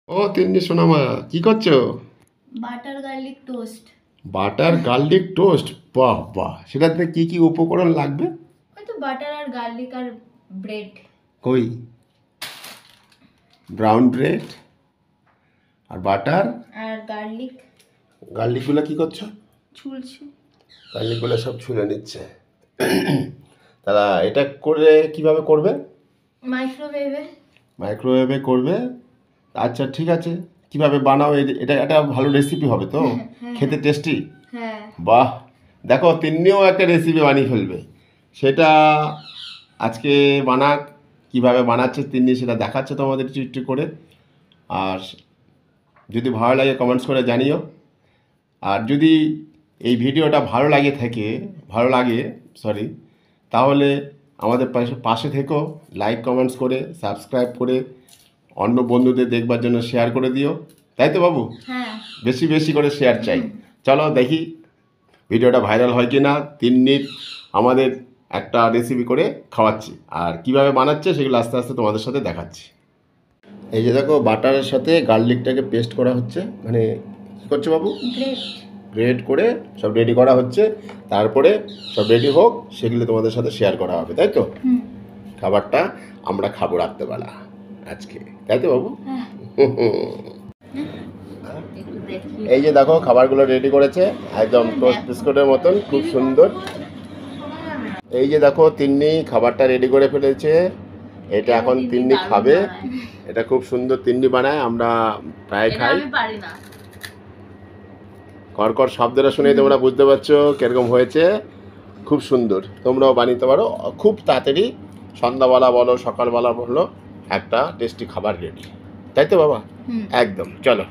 ও তিন্নি সোনামা, কি করছো? Butter garlic toast. Butter garlic toast, বাহ বাহ। সেটাতে কি কি উপকরণ লাগবে? ওই তো বাটার আর গার্লিক আর ব্রেড। কই, ব্রাউন ব্রেড আর বাটার। আর গার্লিক গার্লিকগুলো কি করছো? ছুলছি। গার্লিকগুলো সব ছুলে নিচ্ছে। তাহলে এটা করে কিভাবে করবে? মাইক্রোওয়েভে। মাইক্রোওয়েভে করবে। আচ্ছা ঠিক আছে, কিভাবে বানাও? এটা একটা ভালো রেসিপি হবে তো, খেতে টেস্টি। হ্যাঁ। বাহ, দেখো তিন্নিও একটা রেসিপি বানিয়ে ফেলবে। সেটা আজকে বানাক, কিভাবে বানাচ্ছে তিন্নি সেটা দেখাচ্ছে তোমাদের একটু একটু করে। আর যদি ভালো লাগে কমেন্টস করে জানিও। আর যদি এই ভিডিওটা ভালো লাগে সরি, তাহলে আমাদের পাশে পাশে থেকো, লাইক কমেন্টস করে সাবস্ক্রাইব করে অন্য বন্ধুদের দেখবার জন্য শেয়ার করে দিও, তাই তো বাবু? হ্যাঁ। বেশি বেশি করে শেয়ার চাই। চলো দেখি ভিডিওটা ভাইরাল হয় কি না। তিন্নির আমাদের একটা রেসিপি করে খাওয়াচ্ছি, আর কিভাবে বানাচ্ছে সেগুলো আস্তে আস্তে তোমাদের সাথে দেখাচ্ছি। এই যে দেখো, বাটারের সাথে গার্লিকটাকে পেস্ট করা হচ্ছে, মানে কী করছো বাবু? ব্রেড। গ্রেট করে সব রেডি করা হচ্ছে, তারপরে সব রেডি হোক সেগুলো তোমাদের সাথে শেয়ার করা হবে, তাই তো? খাবারটা আমরা খাবো রাত্রেবেলা আজকে, তাই তো বাবু? এই যে দেখো খাবারগুলো রেডি করেছে, একদম টোস্ট বিস্কুটের মতন, খুব সুন্দর। এই যে দেখো তিন্নি খাবারটা রেডি করে ফেলেছে, এটা এখন তিন্নি খাবে। এটা খুব সুন্দর তিন্নি বানায়, আমরা প্রায় খাই। কড়কড় শব্দটা শুনে তোমরা বুঝতে পারছো কিরকম হয়েছে। খুব সুন্দর, তোমরাও বানাতে পারো খুব তাড়াতাড়ি। সন্ধ্যাবেলা বলো সকালবেলা বলো, একটা টেস্টি খাবার রেডি, তাই তো বাবা? একদম, চলো।